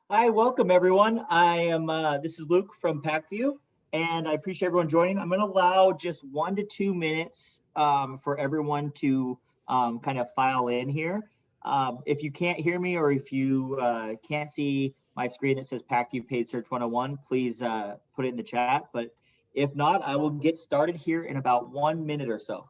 Hi, welcome everyone. This is Luke from PackView, and I appreciate everyone joining. I'm going to allow just 1 to 2 minutes for everyone to kind of file in here. If you can't hear me or if you can't see my screen that says PackView Paid Search 101, please put it in the chat. But if not, I will get started here in about 1 minute or so.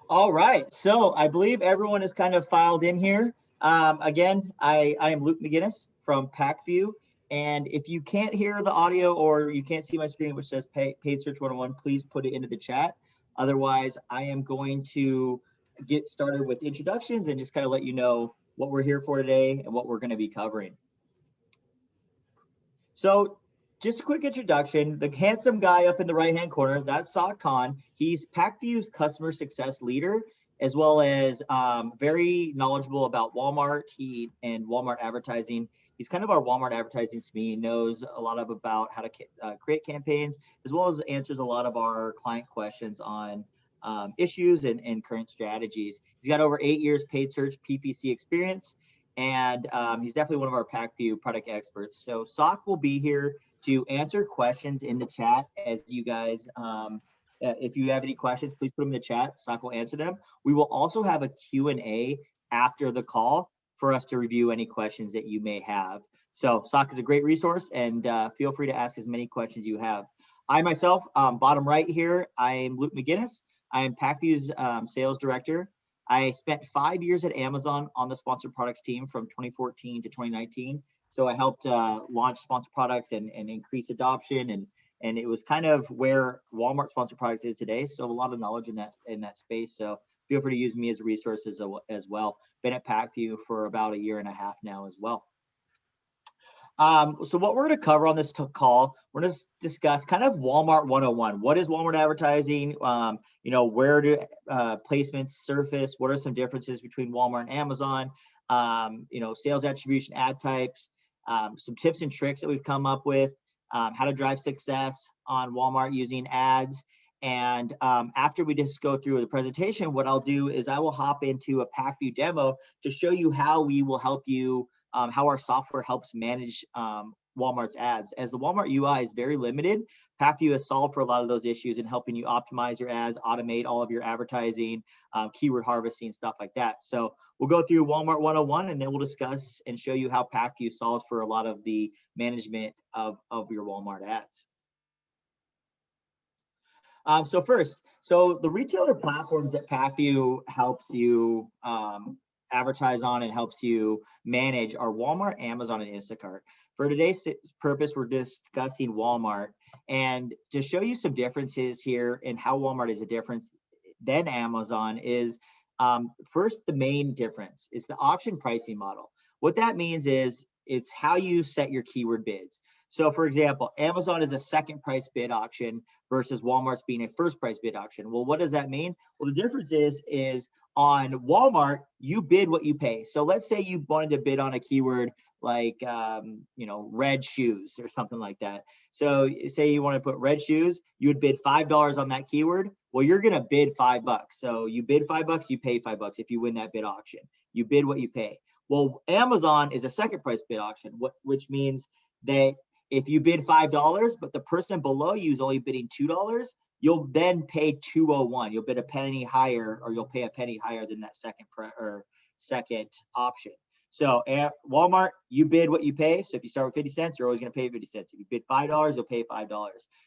All right, so I believe everyone is kind of filed in here. Again, I am Luke McGinnis from PackView, and if you can't hear the audio or you can't see my screen which says Paid Search 101, please put it into the chat. Otherwise, I am going to get started with introductions and just kind of let you know what we're here for today and what we're going to be covering. So just a quick introduction. The handsome guy up in the right-hand corner, that's Saad Khan. He's PackView's customer success leader, as well as very knowledgeable about Walmart and Walmart advertising. He's kind of our Walmart advertising SME. He knows a lot about how to create campaigns, as well as answers a lot of our client questions on issues and current strategies. He's got over 8 years paid search PPC experience, and he's definitely one of our PackView product experts. So Sock will be here to answer questions in the chat as you guys, if you have any questions, please put them in the chat. Sock will answer them. We will also have a Q&A after the call for us to review any questions that you may have. So Sock is a great resource, and feel free to ask as many questions you have. I myself, bottom right here, I'm Luke McGinnis. I'm PackView's sales director. I spent 5 years at Amazon on the sponsored products team from 2014 to 2019. So I helped launch sponsored products and increase adoption, and it was kind of where Walmart sponsored products is today. So a lot of knowledge in that space. So feel free to use me as a resource as well. Been at PackView for about 1.5 years now as well. So what we're going to cover on this call, we're going to discuss kind of Walmart 101. What is Walmart advertising? Where do placements surface? What are some differences between Walmart and Amazon? Sales attribution, ad types, some tips and tricks that we've come up with, how to drive success on Walmart using ads. And after we just go through the presentation, what I'll do is I will hop into a PackView demo to show you how we will help you, how our software helps manage Walmart's ads. As the Walmart UI is very limited, PackView has solved for a lot of those issues in helping you optimize your ads, automate all of your advertising, keyword harvesting, stuff like that. So we'll go through Walmart 101, and then we'll discuss and show you how PackView solves for a lot of the management of your Walmart ads. So first, the retailer platforms that PackView helps you advertise on and helps you manage are Walmart, Amazon, and Instacart. For today's purpose, we're discussing Walmart. And to show you some differences here and how Walmart is a difference than Amazon is, first, the main difference is the auction pricing model. What that means is it's how you set your keyword bids. So for example, Amazon is a second price bid auction versus Walmart's being a first price bid auction. Well, what does that mean? Well, the difference is on Walmart, you bid what you pay. So let's say you wanted to bid on a keyword like, red shoes or something like that. So say you want to put red shoes, you would bid $5 on that keyword. Well, you're going to bid $5. So you bid $5, you pay $5 if you win that bid auction. You bid what you pay. Well, Amazon is a second price bid auction, which means that if you bid $5, but the person below you is only bidding $2, you'll then pay $2.01. You'll bid a penny higher, or you'll pay a penny higher than that second option. So at Walmart, you bid what you pay. So if you start with 50 cents, you're always going to pay 50 cents. If you bid $5, you'll pay $5.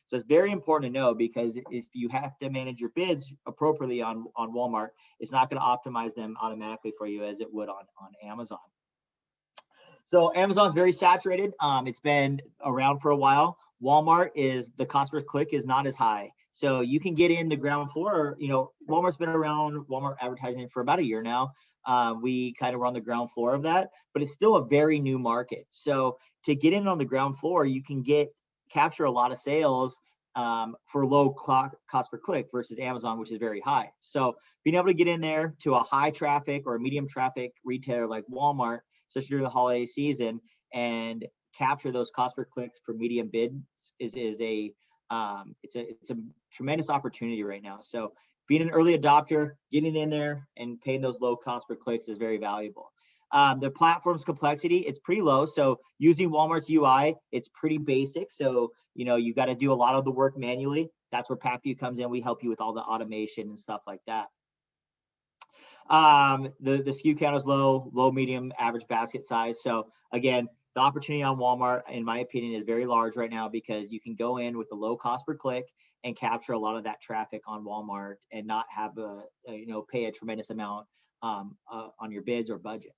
So it's very important to know, because if you have to manage your bids appropriately on Walmart, it's not going to optimize them automatically for you as it would on Amazon. So Amazon's very saturated. It's been around for a while. Walmart is, the cost per click is not as high. So you can get in the ground floor. Walmart's been around, Walmart advertising, for about a year now. We kind of run the ground floor of that, but it's still a very new market. So to get in on the ground floor, you can capture a lot of sales for low cost per click versus Amazon, which is very high. So being able to get in there to a high traffic or a medium traffic retailer like Walmart, especially during the holiday season, and capture those cost per clicks for medium bid is a tremendous opportunity right now. So being an early adopter, getting in there and paying those low cost per clicks is very valuable. The platform's complexity, it's pretty low. So using Walmart's UI, it's pretty basic. So, you got to do a lot of the work manually. That's where PackView comes in. We help you with all the automation and stuff like that. The SKU count is low, medium, average basket size. So again, the opportunity on Walmart, in my opinion, is very large right now, because you can go in with a low cost per click and capture a lot of that traffic on Walmart and not have pay a tremendous amount on your bids or budget.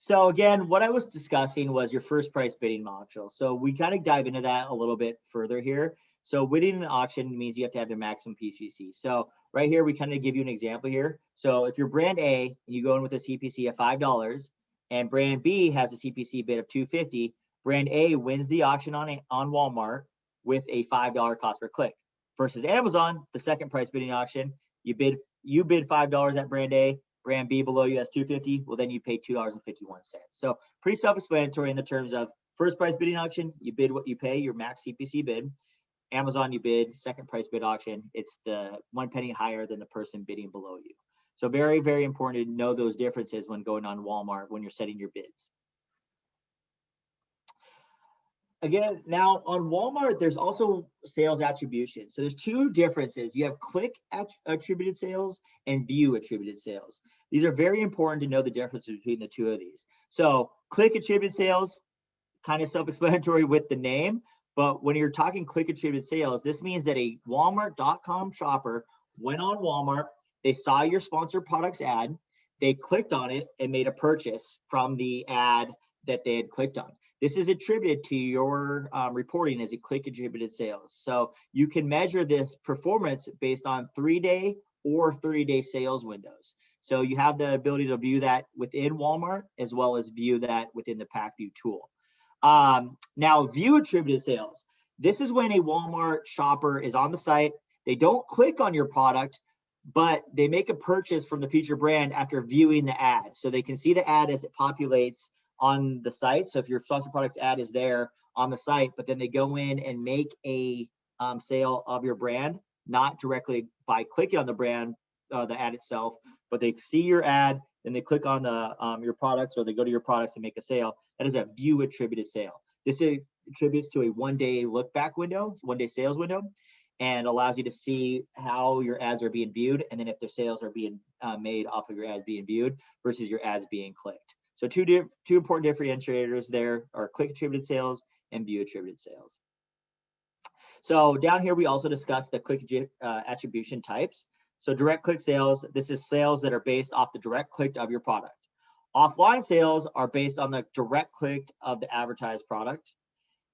So again, what I was discussing was your first price bidding module. So we kind of dive into that a little bit further here. So winning an auction means you have to have the maximum PPC. So right here, we kind of give you an example here. So if you're brand A and you go in with a CPC of $5 and brand B has a CPC bid of $2.50, brand A wins the auction on Walmart with a $5 cost per click. Versus Amazon, the second price bidding auction, you bid $5 at brand A, brand B below you has $2.50, well, then you pay $2.51. So pretty self-explanatory in the terms of first price bidding auction, you bid what you pay, your max CPC bid. Amazon, you bid second price bid auction, it's the 1 penny higher than the person bidding below you. So very, very important to know those differences when going on Walmart when you're setting your bids. Again, now on Walmart, there's also sales attribution. So there's two differences. You have click attributed sales and view attributed sales. These are very important to know the difference between the two of these. So click attributed sales, kind of self-explanatory with the name, but when you're talking click attributed sales, this means that a Walmart.com shopper went on Walmart, they saw your sponsored products ad, they clicked on it and made a purchase from the ad that they had clicked on. This is attributed to your reporting as a click attributed sales. So you can measure this performance based on 3-day or 30-day sales windows. So you have the ability to view that within Walmart as well as view that within the PackView tool. Now, view attributed sales. This is when a Walmart shopper is on the site, they don't click on your product, but they make a purchase from the featured brand after viewing the ad. So they can see the ad as it populates on the site. So if your sponsored products ad is there on the site, but then they go in and make a sale of your brand, not directly by clicking on the brand, the ad itself, but they see your ad, then they click on the your products, or they go to your products and make a sale. That is a view attributed sale. This is attributes to a one-day look back window, one-day sales window, and allows you to see how your ads are being viewed, and then if the sales are being made off of your ads being viewed versus your ads being clicked. So two important differentiators there are click attributed sales and view attributed sales. So down here, we also discussed the click attribution types. So direct click sales, this is sales that are based off the direct click of your product. Offline sales are based on the direct click of the advertised product.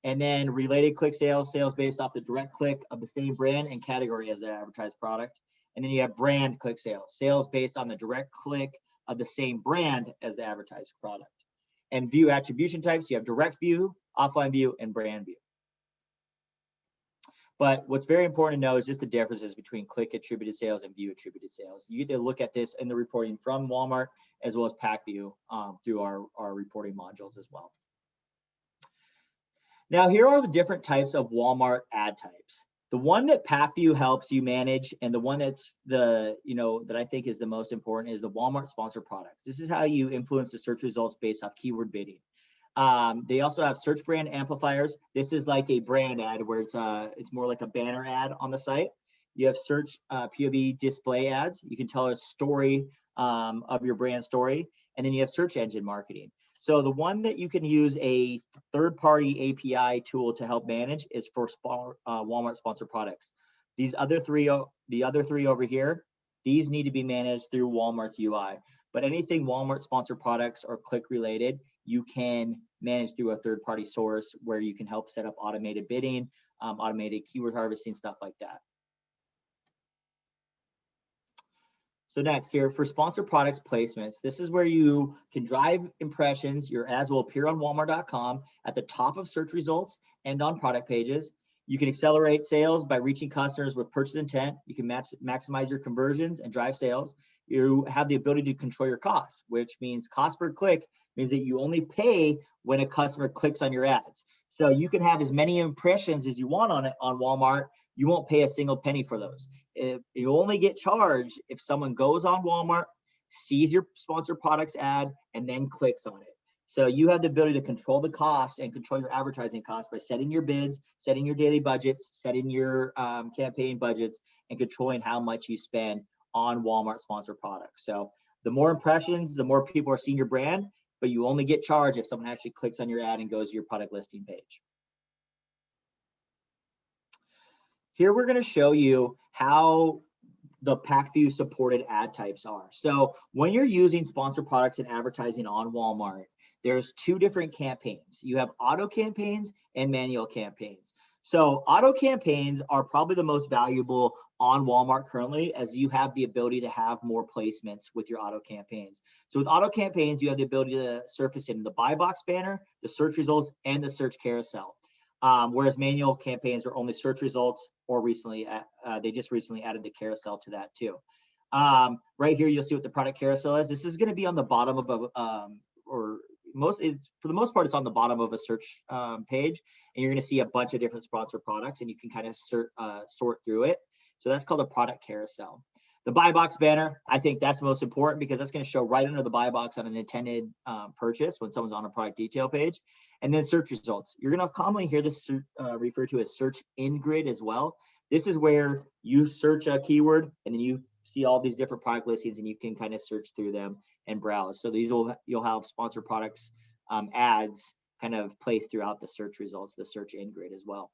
And then related click sales, sales based off the direct click of the same brand and category as the advertised product. And then you have brand click sales, sales based on the direct click of the same brand as the advertised product. And view attribution types, you have direct view, offline view, and brand view. But what's very important to know is just the differences between click attributed sales and view attributed sales. You get to look at this in the reporting from Walmart as well as PackView through our reporting modules as well. Now, here are the different types of Walmart ad types. The one that PackView helps you manage, and the one that's that I think is the most important, is the Walmart sponsored products. This is how you influence the search results based off keyword bidding. They also have search brand amplifiers. This is like a brand ad where it's more like a banner ad on the site. You have search POV display ads. You can tell a story of your brand story, and then you have search engine marketing. So the one that you can use a third-party API tool to help manage is for Walmart sponsored products. The other three over here, these need to be managed through Walmart's UI. But anything Walmart sponsored products or click related, you can manage through a third-party source where you can help set up automated bidding, automated keyword harvesting, stuff like that. So next here, for sponsored products placements, this is where you can drive impressions. Your ads will appear on Walmart.com at the top of search results and on product pages. You can accelerate sales by reaching customers with purchase intent. You can maximize your conversions and drive sales. You have the ability to control your costs, which means cost per click means that you only pay when a customer clicks on your ads. So you can have as many impressions as you want on Walmart. You won't pay a single penny for those. You only get charged if someone goes on Walmart, sees your sponsored products ad, and then clicks on it. So you have the ability to control the cost and control your advertising costs by setting your bids, setting your daily budgets, setting your campaign budgets, and controlling how much you spend on Walmart sponsored products. So the more impressions, the more people are seeing your brand, but you only get charged if someone actually clicks on your ad and goes to your product listing page. Here we're going to show you how the PackView supported ad types are. So when you're using sponsored products and advertising on Walmart, there's two different campaigns. You have auto campaigns and manual campaigns. So auto campaigns are probably the most valuable on Walmart currently, as you have the ability to have more placements with your auto campaigns. So with auto campaigns, you have the ability to surface in the buy box banner, the search results, and the search carousel. Whereas manual campaigns are only search results, or they just recently added the carousel to that too. Right here, you'll see what the product carousel is. This is going to be on the bottom of for the most part, it's on the bottom of a search page, and you're going to see a bunch of different sponsored products, and you can kind of sort through it. So that's called a product carousel. The buy box banner, I think that's most important because that's going to show right under the buy box on an intended purchase when someone's on a product detail page. And then search results. You're going to commonly hear this referred to as search in grid as well. This is where you search a keyword and then you see all these different product listings and you can kind of search through them and browse. So you'll have sponsored products ads kind of placed throughout the search results, the search in grid as well.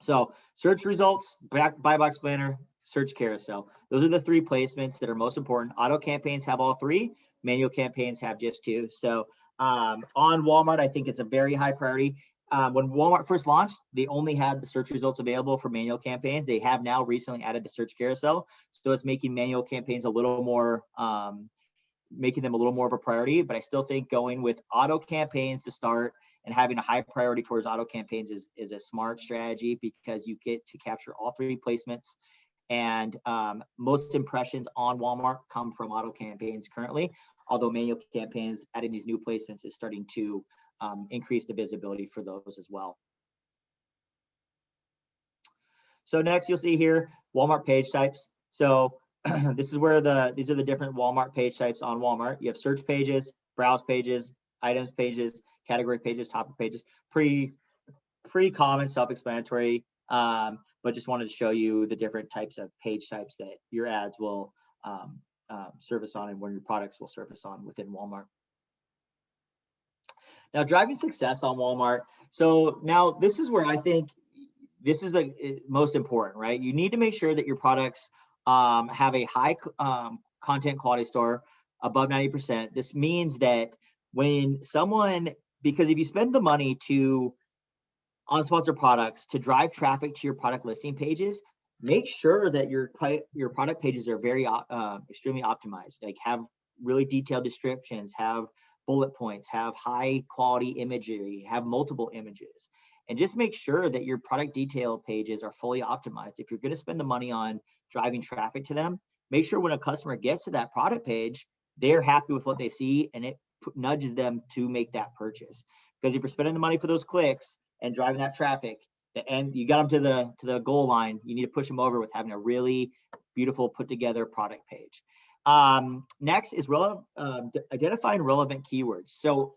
So search results, buy box banner, search carousel. Those are the three placements that are most important. Auto campaigns have all three. Manual campaigns have just two. So on Walmart, I think it's a very high priority. When Walmart first launched, they only had the search results available for manual campaigns. They have now recently added the search carousel. So it's making manual campaigns a little more, making them a little more of a priority. But I still think going with auto campaigns to start and having a high priority towards auto campaigns is a smart strategy because you get to capture all three placements. And most impressions on Walmart come from auto campaigns currently, although manual campaigns adding these new placements is starting to increase the visibility for those as well. So next you'll see here, Walmart page types. So this is where these are the different Walmart page types on Walmart. You have search pages, browse pages, items pages, category pages, topic pages. Pretty pretty common, self-explanatory, but just wanted to show you the different types of page types that your ads will surface on and where your products will surface on within Walmart. Now, driving success on Walmart. So now this is where I think this is the most important, right? You need to make sure that your products have a high content quality score above 90%. This means that when someone, because if you spend the money on sponsored products to drive traffic to your product listing pages, make sure that your product pages are very extremely optimized. Like, have really detailed descriptions, have bullet points, have high quality imagery, have multiple images, and just make sure that your product detail pages are fully optimized. If you're going to spend the money on driving traffic to them, make sure when a customer gets to that product page, they're happy with what they see and it nudges them to make that purchase. Because if you're spending the money for those clicks and driving that traffic, and you got them to the goal line, you need to push them over with having a really beautiful put together product page. Next is identifying relevant keywords. So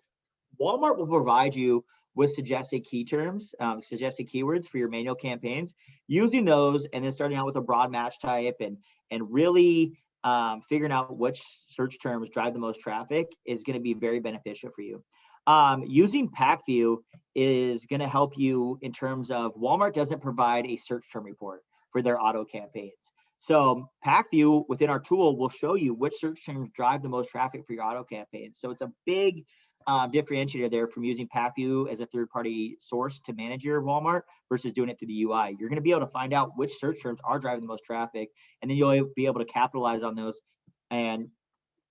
Walmart will provide you with suggested key terms, suggested keywords for your manual campaigns. Using those and then starting out with a broad match type and really figuring out which search terms drive the most traffic is going to be very beneficial for you. Using PackView is going to help you in terms of Walmart doesn't provide a search term report for their auto campaigns. So PackView within our tool will show you which search terms drive the most traffic for your auto campaigns. So it's a big differentiator there from using PackView as a third-party source to manage your Walmart versus doing it through the UI. You're going to be able to find out which search terms are driving the most traffic, and then you'll be able to capitalize on those and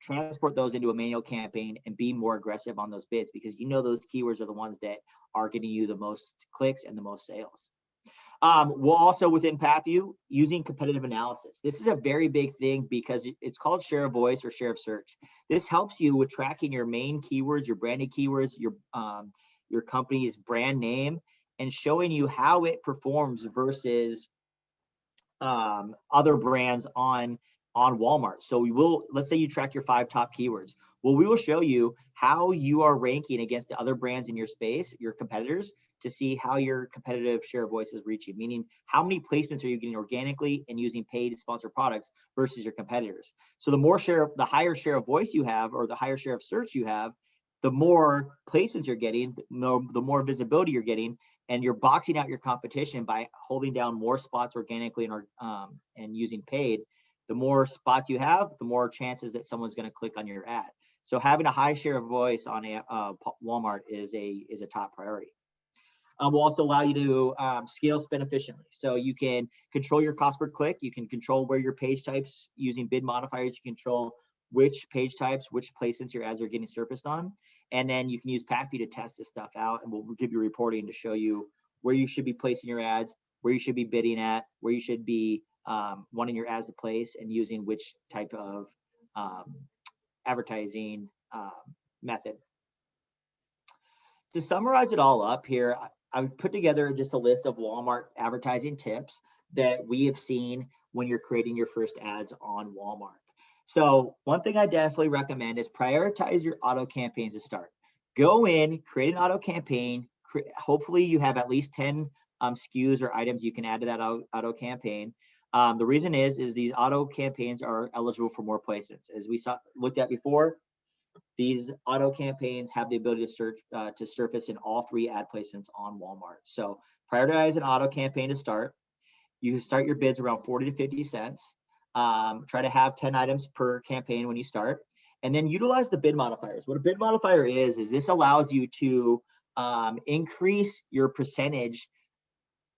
transport those into a manual campaign and be more aggressive on those bids, because you know those keywords are the ones that are getting you the most clicks and the most sales. We'll also, within PackView, using competitive analysis. This is a very big thing because it's called share of voice or share of search. This helps you with tracking your main keywords, your branded keywords, your company's brand name, and showing you how it performs versus other brands on Walmart. So let's say you track your 5 top keywords. Well, we will show you how you are ranking against the other brands in your space, your competitors, to see how your competitive share of voice is reaching, meaning how many placements are you getting organically and using paid sponsored products versus your competitors. So the higher share of voice you have, or the higher share of search you have, the more placements you're getting, the more visibility you're getting, and you're boxing out your competition by holding down more spots organically and using paid. The more spots you have, the more chances that someone's going to click on your ad. So having a high share of voice on Walmart is a top priority. Will also allow you to scale spend efficiently. So you can control your cost per click. You can control where your page types using bid modifiers. You control which page types, which placements your ads are getting surfaced on. And then you can use PackView to test this stuff out, and we'll give you reporting to show you where you should be placing your ads, where you should be bidding at, where you should be wanting your ads to place, and using which type of advertising method. To summarize it all up here, I would put together just a list of Walmart advertising tips that we have seen when you're creating your first ads on Walmart. So one thing I definitely recommend is prioritize your auto campaigns to start. Go in, create an auto campaign. Hopefully you have at least 10 SKUs or items you can add to that auto campaign. The reason is these auto campaigns are eligible for more placements. As we looked at before, these auto campaigns have the ability to surface in all 3 ad placements on Walmart. So prioritize an auto campaign to start. You can start your bids around 40 to 50 cents. Try to have 10 items per campaign when you start, and then utilize the bid modifiers. What a bid modifier is this allows you to increase your percentage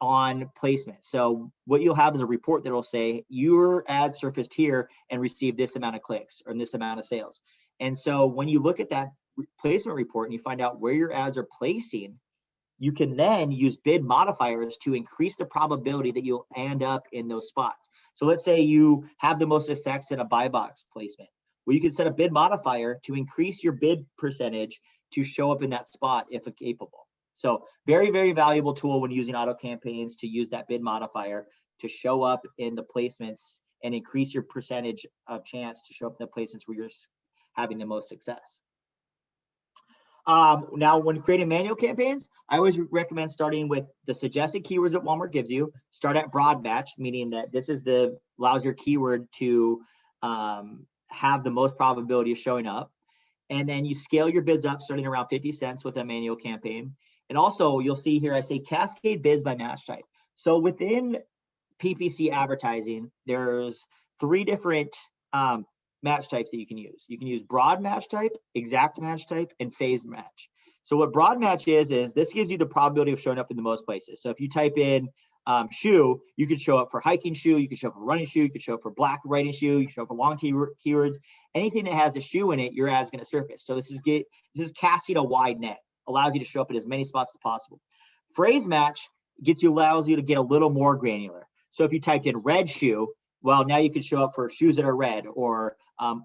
on placement. So what you'll have is a report that will say your ad surfaced here and received this amount of clicks or this amount of sales. And so when you look at that placement report and you find out where your ads are placing, you can then use bid modifiers to increase the probability that you'll end up in those spots. So let's say you have the most success in a buy box placement. Well, you can set a bid modifier to increase your bid percentage to show up in that spot if capable. So very, very valuable tool when using auto campaigns, to use that bid modifier to show up in the placements and increase your percentage of chance to show up in the placements where you're having the most success. Now, when creating manual campaigns, I always recommend starting with the suggested keywords that Walmart gives you. Start at broad match, meaning that this is allows your keyword to have the most probability of showing up. And then you scale your bids up starting around 50 cents with a manual campaign. And also you'll see here, I say cascade bids by match type. So within PPC advertising, there's 3 different match types that you can use. You can use broad match type, exact match type, and phase match. So what broad match is this gives you the probability of showing up in the most places. So if you type in shoe, you could show up for hiking shoe, you could show up for running shoe, you could show up for black riding shoe, you could show up for long keywords. Anything that has a shoe in it, your ad's going to surface. So this is casting a wide net, allows you to show up at as many spots as possible. Phrase match allows you to get a little more granular. So if you typed in red shoe, well, now you can show up for shoes that are red, or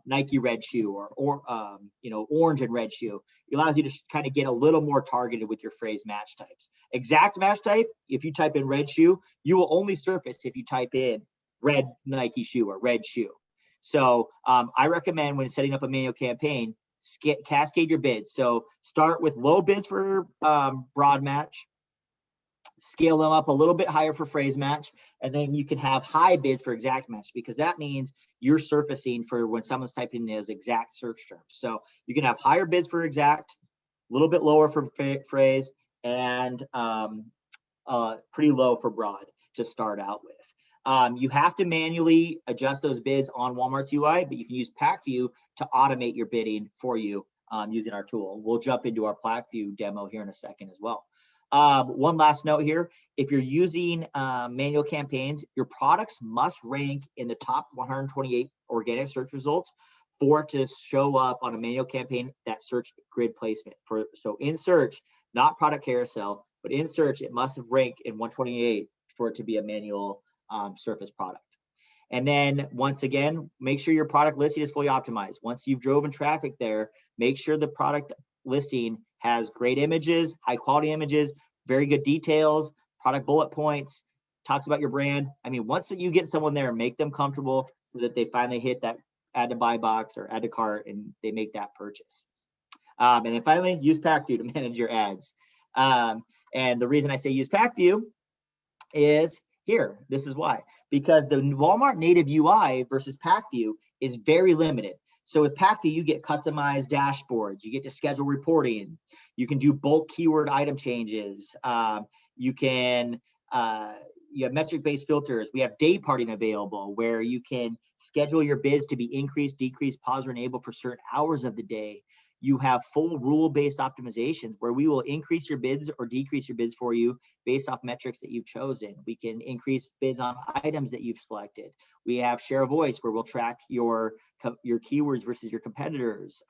Nike red shoe, or orange and red shoe. It allows you to kind of get a little more targeted with your phrase match types. Exact match type, if you type in red shoe, you will only surface if you type in red Nike shoe or red shoe. So I recommend when setting up a manual campaign, cascade your bids. So start with low bids for broad match, scale them up a little bit higher for phrase match, and then you can have high bids for exact match, because that means you're surfacing for when someone's typing in those exact search terms. So you can have higher bids for exact, a little bit lower for phrase, and pretty low for broad to start out with. You have to manually adjust those bids on Walmart's UI, but you can use PackView to automate your bidding for you using our tool. We'll jump into our PackView demo here in a second as well. One last note here, if you're using manual campaigns, your products must rank in the top 128 organic search results for it to show up on a manual campaign, that search grid placement. So in search, not product carousel, but in search, it must have ranked in 128 for it to be a manual surface product. And then once again, make sure your product listing is fully optimized. Once you've driven traffic there, make sure the product listing has great images, high quality images, very good details, product bullet points, talks about your brand. I mean, once you get someone there, make them comfortable so that they finally hit that add to buy box or add to cart and they make that purchase. And then finally, use PackView to manage your ads. And the reason I say use PackView is here. This is why. Because the Walmart native UI versus PackView is very limited. So with PackView, you get customized dashboards. You get to schedule reporting. You can do bulk keyword item changes. You have metric-based filters. We have day parting available where you can schedule your bids to be increased, decreased, pause, or enable for certain hours of the day. You have full rule-based optimizations where we will increase your bids or decrease your bids for you based off metrics that you've chosen. We can increase bids on items that you've selected. We have share of voice where we'll track your keywords versus your competitors.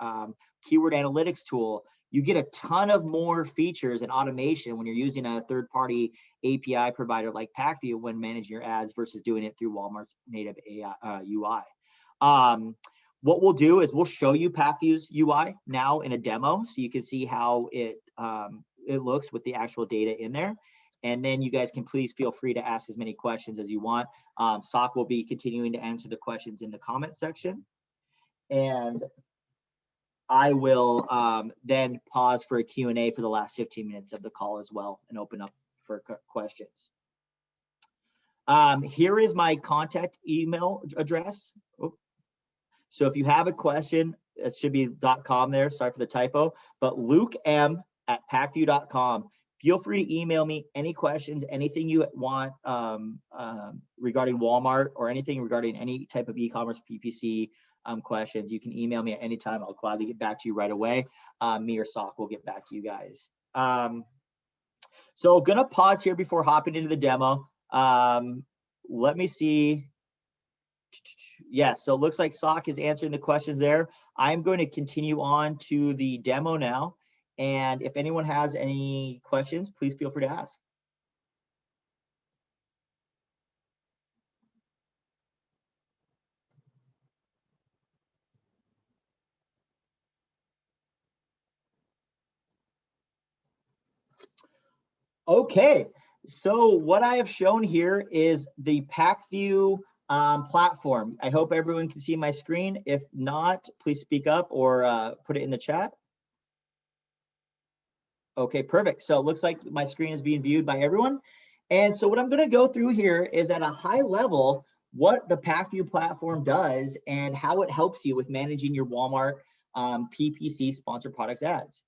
Keyword analytics tool. You get a ton of more features and automation when you're using a third-party API provider like PackView when managing your ads versus doing it through Walmart's native UI. What we'll do is we'll show you PackView's UI now in a demo so you can see how it looks with the actual data in there. And then you guys can please feel free to ask as many questions as you want. Sock will be continuing to answer the questions in the comment section. And I will then pause for a Q&A for the last 15 minutes of the call as well and open up for questions. Here is my contact email address. So if you have a question, it should be .com there. Sorry for the typo, but LukeM@packview.com. Feel free to email me any questions, anything you want regarding Walmart or anything regarding any type of e-commerce PPC questions. You can email me at any time. I'll gladly get back to you right away. Me or Sock will get back to you guys. So gonna pause here before hopping into the demo. Let me see. Yes, so it looks like Sock is answering the questions there. I'm going to continue on to the demo now. And if anyone has any questions, please feel free to ask. Okay, so what I have shown here is the PackView platform. I hope everyone can see my screen. If not, please speak up or put it in the chat. Okay, perfect. So it looks like my screen is being viewed by everyone. And so what I'm going to go through here is at a high level, what the PackView platform does and how it helps you with managing your Walmart PPC sponsored products ads.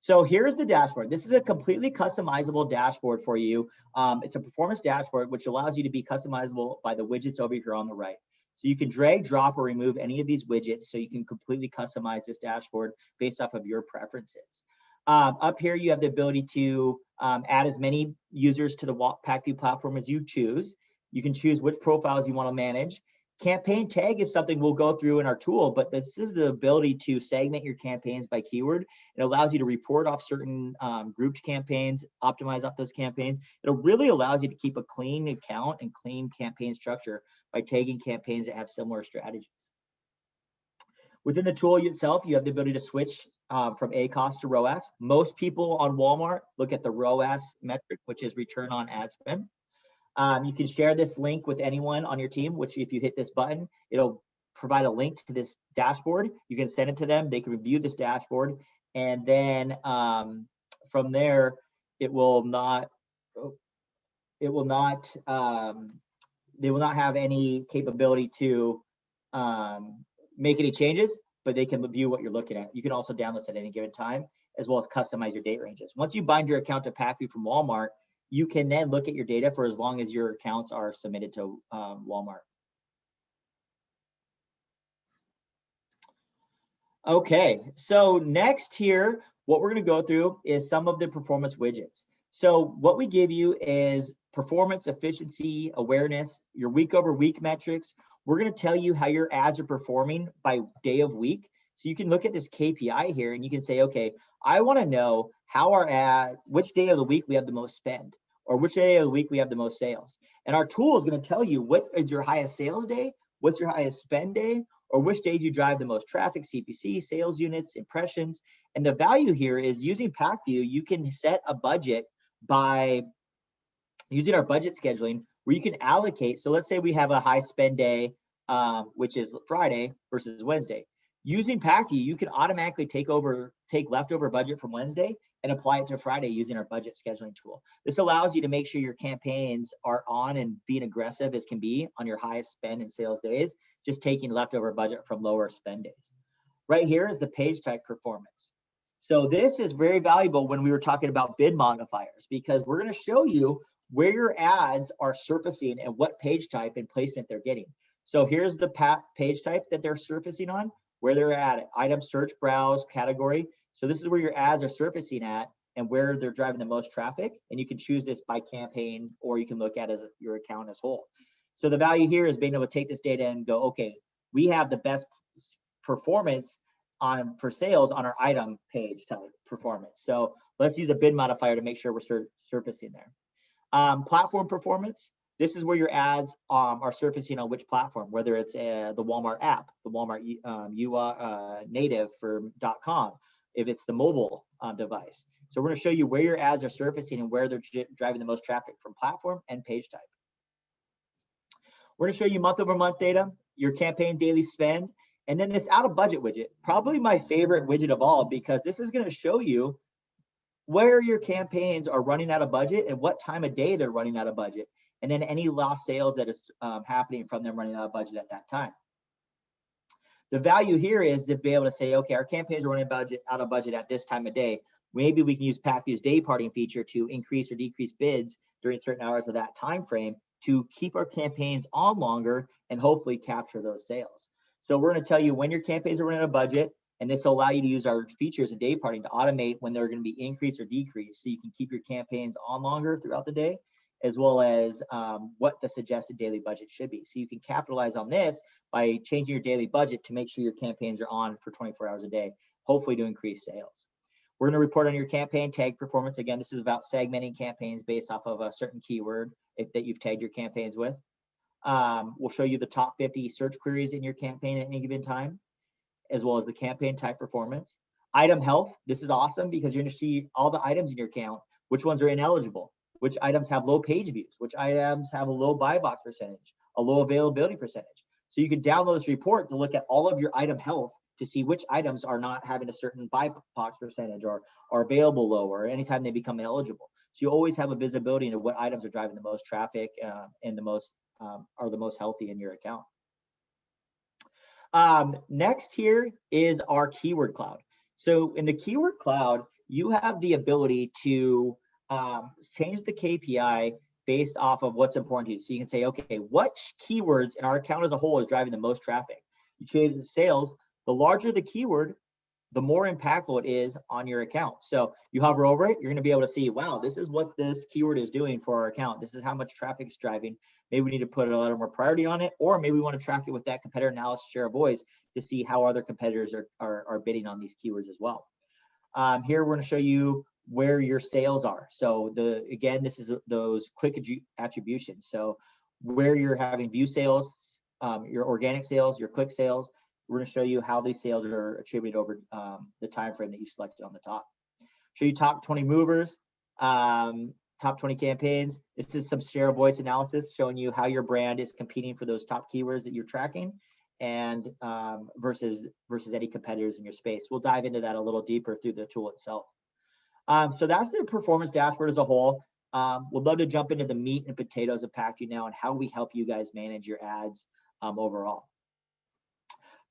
So here's the dashboard. This is a completely customizable dashboard for you. It's a performance dashboard, which allows you to be customizable by the widgets over here on the right. So you can drag, drop, or remove any of these widgets so you can completely customize this dashboard based off of your preferences. Up here, you have the ability to add as many users to the PackView platform as you choose. You can choose which profiles you want to manage. Campaign tag is something we'll go through in our tool, but this is the ability to segment your campaigns by keyword. It allows you to report off certain grouped campaigns, optimize off those campaigns. It really allows you to keep a clean account and clean campaign structure by tagging campaigns that have similar strategies. Within the tool itself, you have the ability to switch from ACoS to ROAS. Most people on Walmart look at the ROAS metric, which is return on ad spend. You can share this link with anyone on your team, which if you hit this button, it'll provide a link to this dashboard. You can send it to them. They can review this dashboard. And then from there, they will not have any capability to make any changes, but they can view what you're looking at. You can also download this at any given time, as well as customize your date ranges. Once you bind your account to PackView from Walmart, you can then look at your data for as long as your accounts are submitted to Walmart. Okay, so next here, what we're going to go through is some of the performance widgets. So what we give you is performance, efficiency, awareness, your week over week metrics. We're going to tell you how your ads are performing by day of week. So you can look at this KPI here and you can say, okay, I want to know how our ad, which day of the week we have the most spend, or which day of the week we have the most sales. And our tool is going to tell you what is your highest sales day, what's your highest spend day, or which days you drive the most traffic, CPC, sales units, impressions. And the value here is using PackView, you can set a budget by using our budget scheduling where you can allocate. So let's say we have a high spend day, which is Friday versus Wednesday. Using PackView, you can automatically take leftover budget from Wednesday and apply it to Friday using our budget scheduling tool. This allows you to make sure your campaigns are on and being aggressive as can be on your highest spend and sales days, just taking leftover budget from lower spend days. Right here is the page type performance. So this is very valuable when we were talking about bid modifiers, because we're going to show you where your ads are surfacing and what page type and placement they're getting. So here's the page type that they're surfacing on, where they're at, item, search, browse, category. So this is where your ads are surfacing at and where they're driving the most traffic. And you can choose this by campaign, or you can look at it as your account as whole. So the value here is being able to take this data and go, okay, we have the best performance for sales on our item page type performance. So let's use a bid modifier to make sure we're surfacing there. Platform performance. This is where your ads are surfacing on which platform, whether it's the Walmart app, the Walmart UI native for .com, if it's the mobile device. So we're going to show you where your ads are surfacing and where they're driving the most traffic from platform and page type. We're going to show you month over month data, your campaign daily spend, and then this out of budget widget, probably my favorite widget of all, because this is going to show you where your campaigns are running out of budget and what time of day they're running out of budget, and then any lost sales that is happening from them running out of budget at that time. The value here is to be able to say, okay, our campaigns are running out of budget at this time of day. Maybe we can use PackView's day parting feature to increase or decrease bids during certain hours of that time frame to keep our campaigns on longer and hopefully capture those sales. So we're going to tell you when your campaigns are running out of budget, and this will allow you to use our features in day parting to automate when they're going to be increased or decreased, so you can keep your campaigns on longer throughout the day, as well as what the suggested daily budget should be. So you can capitalize on this by changing your daily budget to make sure your campaigns are on for 24 hours a day, hopefully to increase sales. We're going to report on your campaign tag performance. Again, this is about segmenting campaigns based off of a certain keyword that you've tagged your campaigns with. We'll show you the top 50 search queries in your campaign at any given time, as well as the campaign type performance. Item health, this is awesome because you're going to see all the items in your account, which ones are ineligible, which items have low page views, which items have a low buy box percentage, a low availability percentage. So you can download this report to look at all of your item health to see which items are not having a certain buy box percentage or are available lower anytime they become eligible. So you always have a visibility into what items are driving the most traffic and the most are the most healthy in your account. Next here is our keyword cloud. So in the keyword cloud, you have the ability to change the KPI based off of what's important to you. So you can say, okay, what keywords in our account as a whole is driving the most traffic? You change the sales. The larger the keyword, the more impactful it is on your account. So you hover over it, you're going to be able to see, wow, this is what this keyword is doing for our account. This is how much traffic it's driving. Maybe we need to put a little more priority on it, or maybe we want to track it with that competitor analysis share of voice to see how other competitors are bidding on these keywords as well. Here we're going to show you where your sales are. So again, this is those click attributions. So where you're having view sales, your organic sales, your click sales. We're going to show you how these sales are attributed over the time frame that you selected on the top. Show you top 20 movers, top 20 campaigns. This is some share of voice analysis showing you how your brand is competing for those top keywords that you're tracking, and versus any competitors in your space. We'll dive into that a little deeper through the tool itself. So that's the performance dashboard as a whole. We'd love to jump into the meat and potatoes of PackView now and how we help you guys manage your ads overall.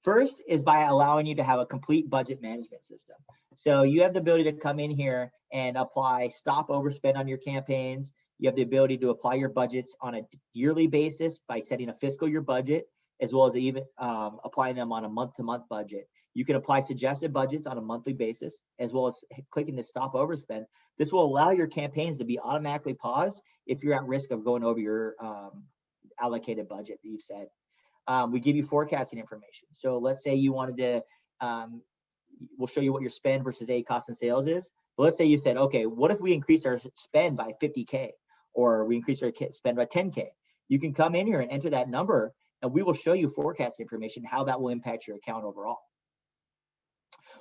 First is by allowing you to have a complete budget management system. So you have the ability to come in here and apply stop overspend on your campaigns. You have the ability to apply your budgets on a yearly basis by setting a fiscal year budget, as well as even applying them on a month-to-month budget. You can apply suggested budgets on a monthly basis, as well as clicking the stop overspend. This will allow your campaigns to be automatically paused if you're at risk of going over your allocated budget that you've set. We give you forecasting information. So let's say you wanted to, we'll show you what your spend versus cost and sales is. But let's say you said, okay, what if we increased our spend by 50K, or we increased our spend by 10K? You can come in here and enter that number, and we will show you forecast information, how that will impact your account overall.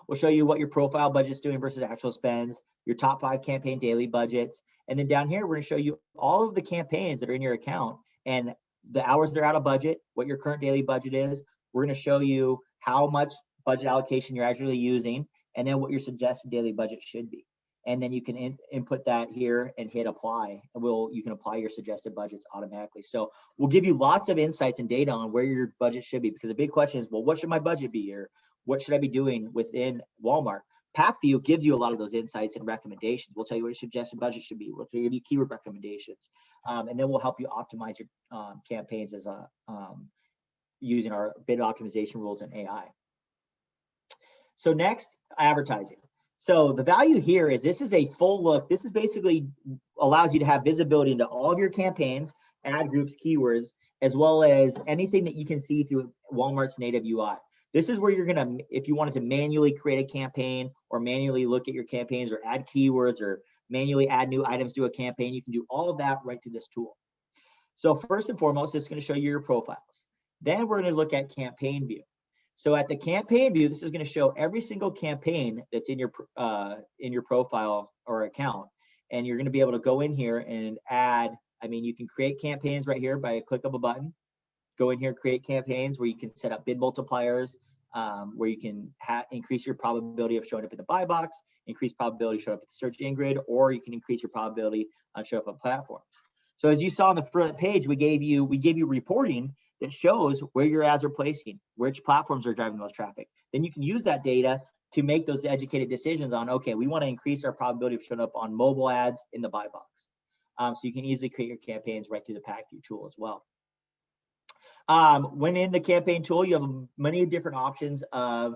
We'll show you what your profile budget is doing versus actual spends, your top 5 campaign daily budgets. And then down here, we're going to show you all of the campaigns that are in your account and the hours they're out of budget, what your current daily budget is. We're going to show you how much budget allocation you're actually using, and then what your suggested daily budget should be. And then you can input that here and hit apply, and you can apply your suggested budgets automatically. So we'll give you lots of insights and data on where your budget should be, because the big question is, well, what should my budget be, or what should I be doing within Walmart? PackView gives you a lot of those insights and recommendations. We'll tell you what your suggested budget should be. We'll give you keyword recommendations, and then we'll help you optimize your campaigns as using our bid optimization rules and AI. So next, advertising. So the value here is this is a full look. This is basically allows you to have visibility into all of your campaigns, ad groups, keywords, as well as anything that you can see through Walmart's native UI. This is where you're gonna, if you wanted to manually create a campaign or manually look at your campaigns or add keywords or manually add new items to a campaign, you can do all of that right through this tool. So first and foremost, it's gonna show you your profiles. Then we're gonna look at campaign view. So at the campaign view, this is gonna show every single campaign that's in your profile or account. And you're gonna be able to go in here and add, you can create campaigns right here by a click of a button. Go in here, create campaigns where you can set up bid multipliers, where you can increase your probability of showing up in the buy box, increase probability of showing up at the search in grid, or you can increase your probability on showing up on platforms. So as you saw on the front page, we gave you reporting that shows where your ads are placing, which platforms are driving the most traffic. Then you can use that data to make those educated decisions on, okay, we want to increase our probability of showing up on mobile ads in the buy box. So you can easily create your campaigns right through the PackView tool as well. When in the campaign tool, you have many different options of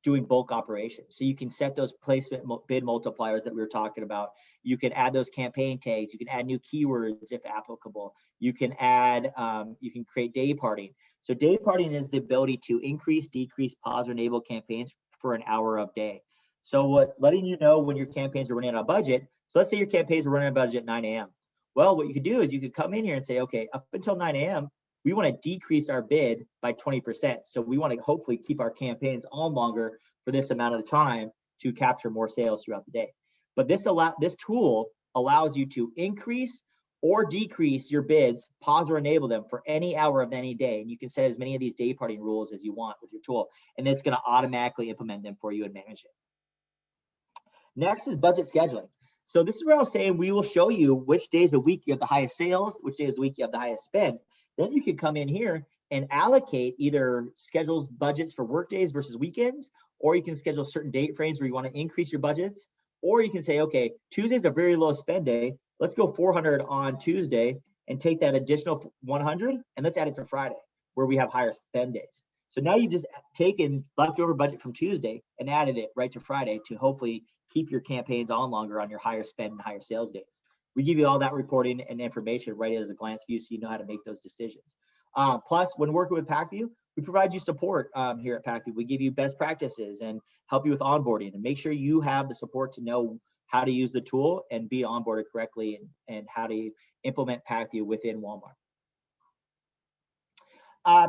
doing bulk operations. So you can set those placement bid multipliers that we were talking about. You can add those campaign tags. You can add new keywords if applicable. You can add, you can create day parting. So day parting is the ability to increase, decrease, pause, or enable campaigns for an hour of day. So letting you know when your campaigns are running out of budget. So let's say your campaigns are running out of budget at 9 a.m. Well, what you could do is you could come in here and say, okay, up until 9 a.m., we want to decrease our bid by 20%. So we want to hopefully keep our campaigns on longer for this amount of time to capture more sales throughout the day. But this tool allows you to increase or decrease your bids, pause or enable them for any hour of any day. And you can set as many of these day parting rules as you want with your tool, and it's going to automatically implement them for you and manage it. Next is budget scheduling. So this is where I was saying we will show you which days a week you have the highest sales, which days a week you have the highest spend. Then you can come in here and allocate either schedules budgets for work days versus weekends, or you can schedule certain date frames where you want to increase your budgets, or you can say, okay, Tuesday's a very low spend day. Let's go 400 on Tuesday and take that additional 100 and let's add it to Friday where we have higher spend days. So now you just taken leftover budget from Tuesday and added it right to Friday to hopefully keep your campaigns on longer on your higher spend and higher sales days. We give you all that reporting and information right as a glance view so you know how to make those decisions. Plus, when working with PackView, we provide you support here at PackView. We give you best practices and help you with onboarding and make sure you have the support to know how to use the tool and be onboarded correctly and how to implement PackView within Walmart.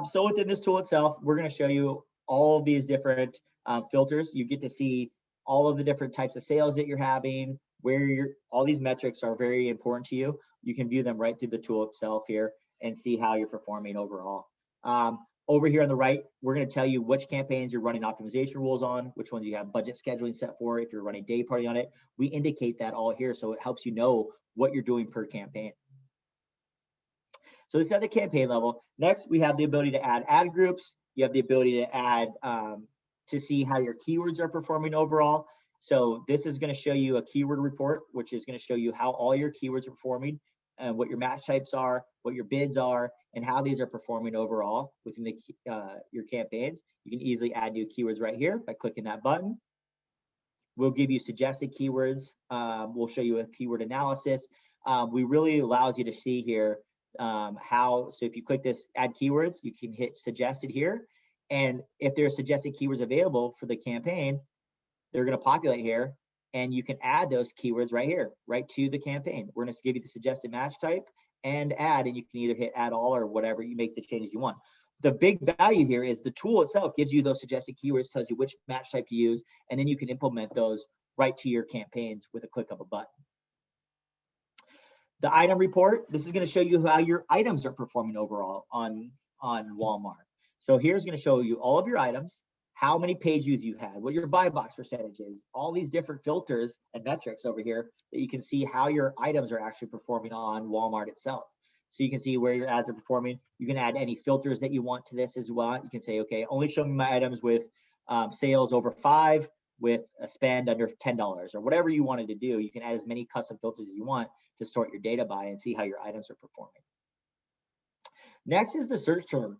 So within this tool itself, we're going to show you all of these different filters. You get to see all of the different types of sales that you're having, where all these metrics are very important to you. You can view them right through the tool itself here and see how you're performing overall. Over here on the right, we're going to tell you which campaigns you're running optimization rules on, which ones you have budget scheduling set for. If you're running day party on it, we indicate that all here so it helps you know what you're doing per campaign. So this is at the campaign level. Next, we have the ability to add ad groups. You have the ability to add to see how your keywords are performing overall. So this is going to show you a keyword report, which is going to show you how all your keywords are performing and what your match types are, what your bids are, and how these are performing overall within the your campaigns. You can easily add new keywords right here by clicking that button. We'll give you suggested keywords. We'll show you a keyword analysis. We really allows you to see here so if you click this add keywords, you can hit suggested here. And if there's suggested keywords available for the campaign, they're going to populate here and you can add those keywords right here, right to the campaign. We're going to give you the suggested match type and add, and you can either hit add all or whatever, you make the changes you want. The big value here is the tool itself gives you those suggested keywords, tells you which match type to use, and then you can implement those right to your campaigns with a click of a button. The item report, this is going to show you how your items are performing overall on Walmart. So here's going to show you all of your items, how many page views you had, what your buy box percentage is, all these different filters and metrics over here that you can see how your items are actually performing on Walmart itself. So you can see where your ads are performing. You can add any filters that you want to this as well. You can say, okay, only show me my items with sales over 5 with a spend under $10 or whatever you wanted to do. You can add as many custom filters as you want to sort your data by and see how your items are performing. Next is the search term.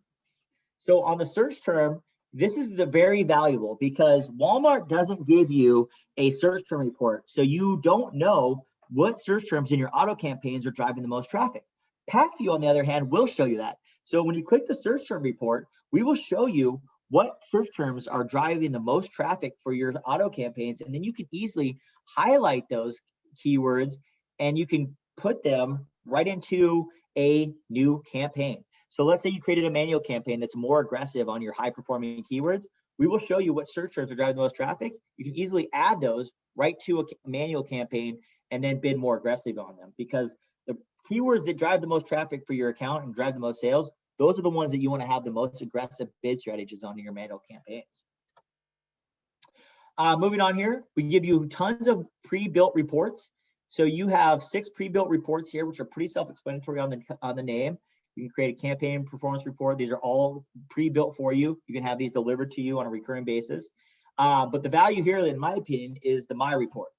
So on the search term, this is the very valuable because Walmart doesn't give you a search term report. So you don't know what search terms in your auto campaigns are driving the most traffic. PackView, on the other hand, will show you that. So when you click the search term report, we will show you what search terms are driving the most traffic for your auto campaigns. And then you can easily highlight those keywords and you can put them right into a new campaign. So let's say you created a manual campaign that's more aggressive on your high performing keywords. We will show you what search terms are driving the most traffic. You can easily add those right to a manual campaign and then bid more aggressively on them because the keywords that drive the most traffic for your account and drive the most sales, those are the ones that you want to have the most aggressive bid strategies on in your manual campaigns. Moving on here, we give you tons of pre-built reports. So you have 6 pre-built reports here, which are pretty self-explanatory on the name. You can create a campaign performance report. These are all pre-built for you. You can have these delivered to you on a recurring basis. But the value here, in my opinion, is the My Report.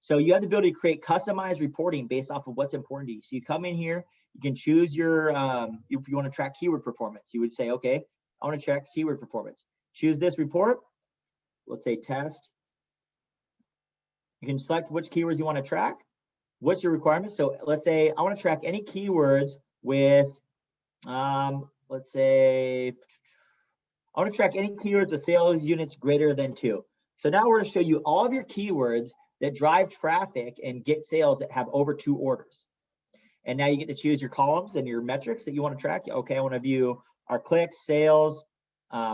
So you have the ability to create customized reporting based off of what's important to you. So you come in here, you can choose your, if you want to track keyword performance, you would say, okay, I want to track keyword performance. Choose this report. Let's say test. You can select which keywords you want to track. What's your requirement? So let's say I want to track any keywords with, let's say, I want to track any keywords with sales units greater than 2. So now we're going to show you all of your keywords that drive traffic and get sales that have over 2 orders. And now you get to choose your columns and your metrics that you want to track. Okay, I want to view our clicks, sales,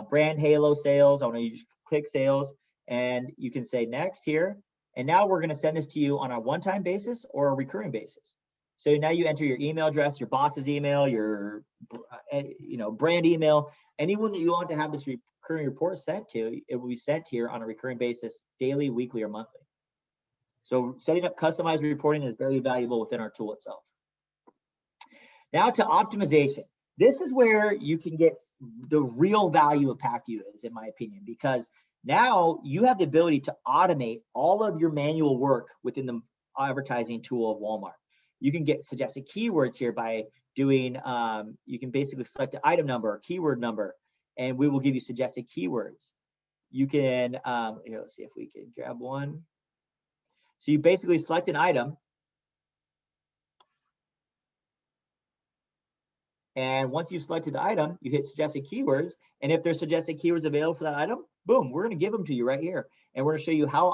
brand halo sales. I want to use click sales. And you can say next here. And now we're going to send this to you on a one-time basis or a recurring basis. So now you enter your email address, your boss's email, your brand email, anyone that you want to have this recurring report sent to, it will be sent here on a recurring basis, daily, weekly, or monthly. So setting up customized reporting is very valuable within our tool itself. Now to optimization. This is where you can get the real value of PackView is, in my opinion, because now you have the ability to automate all of your manual work within the advertising tool of Walmart. You can get suggested keywords here by doing, you can basically select the item number or keyword number, and we will give you suggested keywords. You can, here, let's see if we can grab one. So you basically select an item, and once you've selected the item, you hit suggested keywords. And if there's suggested keywords available for that item, boom, we're going to give them to you right here. And we're going to show you how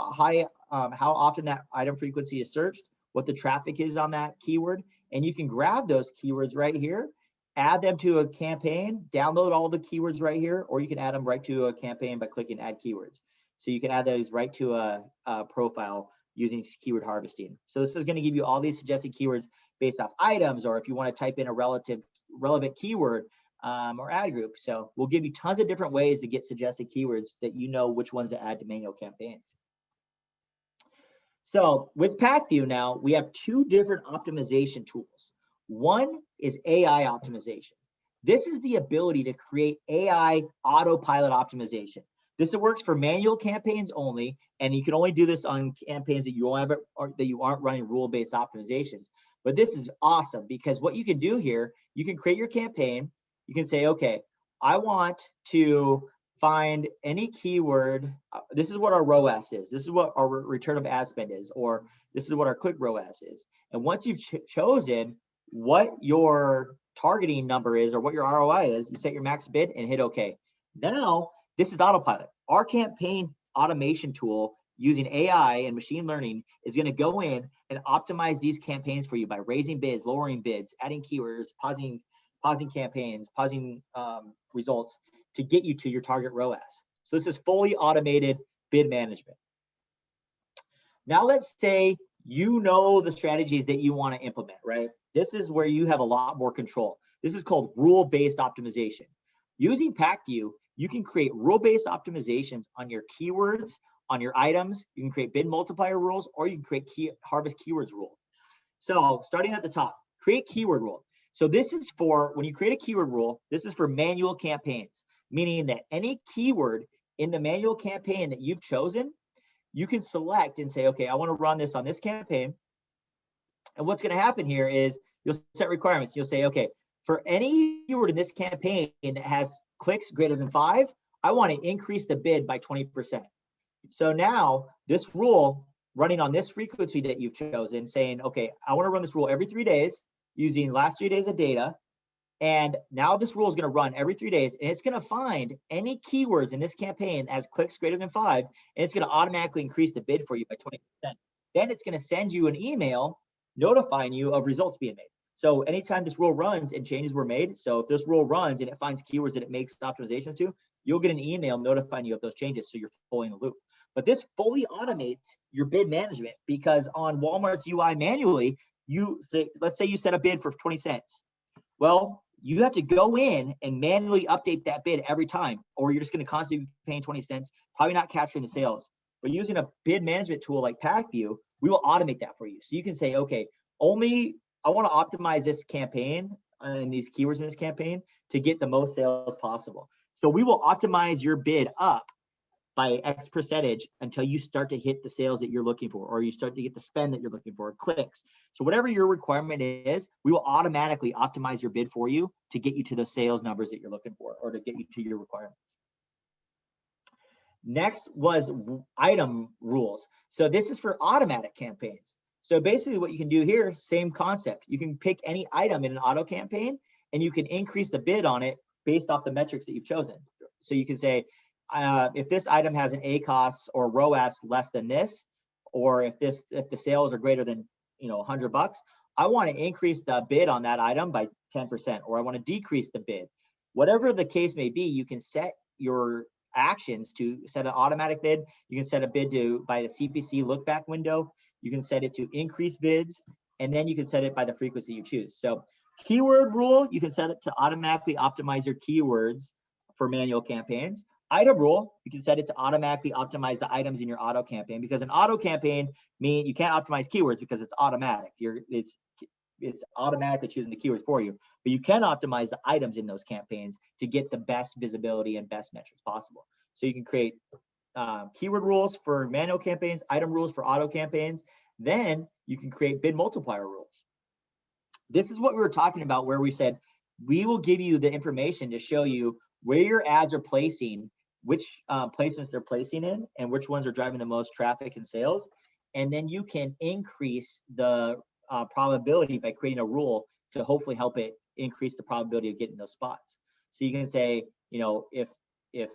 often that item frequency is searched, what the traffic is on that keyword. And you can grab those keywords right here, add them to a campaign, download all the keywords right here, or you can add them right to a campaign by clicking add keywords. So you can add those right to a profile using keyword harvesting. So this is going to give you all these suggested keywords based off items, or if you want to type in a relevant keyword or ad group. So we'll give you tons of different ways to get suggested keywords that you know which ones to add to manual campaigns. So with PackView now, we have two different optimization tools. One is AI optimization. This is the ability to create AI autopilot optimization. This works for manual campaigns only, and you can only do this on campaigns that you aren't running rule-based optimizations. But this is awesome because what you can do here, you can create your campaign. You can say, okay, I want to find any keyword. This is what our ROAS is. This is what our return of ad spend is, or this is what our click ROAS is. And once you've chosen what your targeting number is or what your ROI is, you set your max bid and hit OK. Now, this is autopilot. Our campaign automation tool using AI and machine learning is going to go in and optimize these campaigns for you by raising bids, lowering bids, adding keywords, pausing campaigns, pausing results to get you to your target ROAS. So this is fully automated bid management. Now let's say you know the strategies that you want to implement, right? This is where you have a lot more control. This is called rule-based optimization. Using PackView, you can create rule-based optimizations on your keywords, on your items. You can create bid multiplier rules, or you can create harvest keywords rule. So starting at the top, create keyword rule. So this is for, when you create a keyword rule, this is for manual campaigns, meaning that any keyword in the manual campaign that you've chosen, you can select and say, okay, I want to run this on this campaign. And what's going to happen here is you'll set requirements. You'll say, okay, for any keyword in this campaign that has clicks greater than 5, I want to increase the bid by 20%. So now this rule running on this frequency that you've chosen, saying, okay, I want to run this rule every 3 days using last 3 days of data. And now this rule is going to run every 3 days, and it's going to find any keywords in this campaign as clicks greater than 5, and it's going to automatically increase the bid for you by 20%. Then it's going to send you an email notifying you of results being made. So anytime this rule runs and changes were made, so if this rule runs and it finds keywords that it makes optimizations to, you'll get an email notifying you of those changes, so you're fully in the loop. But this fully automates your bid management, because on Walmart's UI manually, let's say you set a bid for 20 cents. Well, you have to go in and manually update that bid every time, or you're just going to constantly be paying 20 cents, probably not capturing the sales. But using a bid management tool like PackView, we will automate that for you. So you can say, okay, I want to optimize this campaign and these keywords in this campaign to get the most sales possible. So we will optimize your bid up by X percentage until you start to hit the sales that you're looking for, or you start to get the spend that you're looking for, clicks. So whatever your requirement is, we will automatically optimize your bid for you to get you to the sales numbers that you're looking for, or to get you to your requirements. Next was item rules. So this is for automatic campaigns. So basically what you can do here, same concept. You can pick any item in an auto campaign, and you can increase the bid on it based off the metrics that you've chosen. So you can say, if this item has an ACoS or ROAS less than this, or if the sales are greater than $100, I want to increase the bid on that item by 10%, or I want to decrease the bid. Whatever the case may be, you can set your actions to set an automatic bid. You can set a bid by the CPC look back window. You can set it to increase bids, and then you can set it by the frequency you choose. So keyword rule, you can set it to automatically optimize your keywords for manual campaigns. Item rule, you can set it to automatically optimize the items in your auto campaign, because an auto campaign means you can't optimize keywords because it's automatic. It's automatically choosing the keywords for you, but you can optimize the items in those campaigns to get the best visibility and best metrics possible. So you can create keyword rules for manual campaigns, item rules for auto campaigns. Then you can create bid multiplier rules. This is what we were talking about, where we said we will give you the information to show you where your ads are placing, which placements they're placing in, and which ones are driving the most traffic and sales. And then you can increase the probability by creating a rule to hopefully help it increase the probability of getting those spots. So you can say, you know, if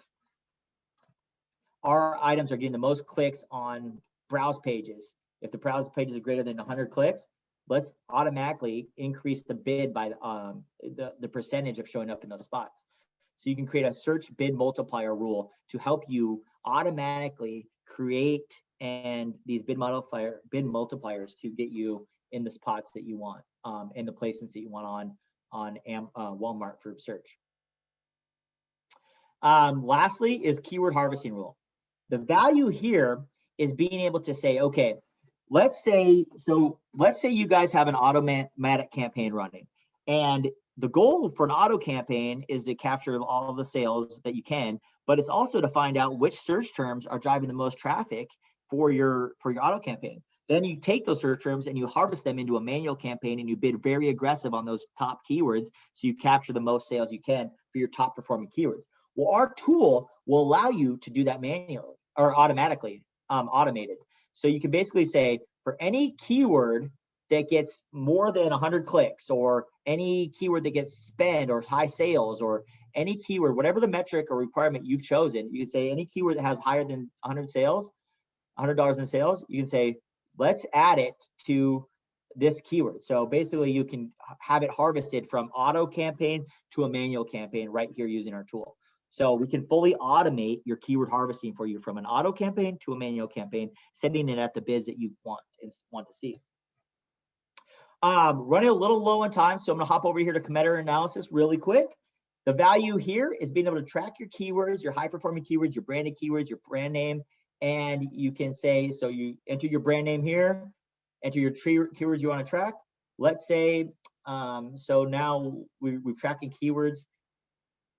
our items are getting the most clicks on browse pages, if the browse pages are greater than 100 clicks, let's automatically increase the bid by the percentage of showing up in those spots. So you can create a search bid multiplier rule to help you automatically create and these bid multipliers to get you in the spots that you want, and the placements that you want on Walmart for search. Lastly is keyword harvesting rule. The value here is being able to say, okay, let's say you guys have an automatic campaign running, and the goal for an auto campaign is to capture all of the sales that you can, but it's also to find out which search terms are driving the most traffic for your auto campaign. Then you take those search terms and you harvest them into a manual campaign, and you bid very aggressive on those top keywords so you capture the most sales you can for your top performing keywords. Well, our tool will allow you to do that manually or automatically, automated. So you can basically say, for any keyword that gets more than 100 clicks, or any keyword that gets spend or high sales, or any keyword, whatever the metric or requirement you've chosen, you can say any keyword that has higher than 100 sales, $100 in sales, you can say, let's add it to this keyword. So basically you can have it harvested from auto campaign to a manual campaign right here using our tool. So we can fully automate your keyword harvesting for you from an auto campaign to a manual campaign, sending it at the bids that you want to see. Running a little low on time, so I'm gonna hop over here to competitor analysis really quick. The value here is being able to track your keywords, your high performing keywords, your branded keywords, your brand name, and you can say, so you enter your brand name here, enter your keywords you want to track. Let's say, so now we're tracking keywords.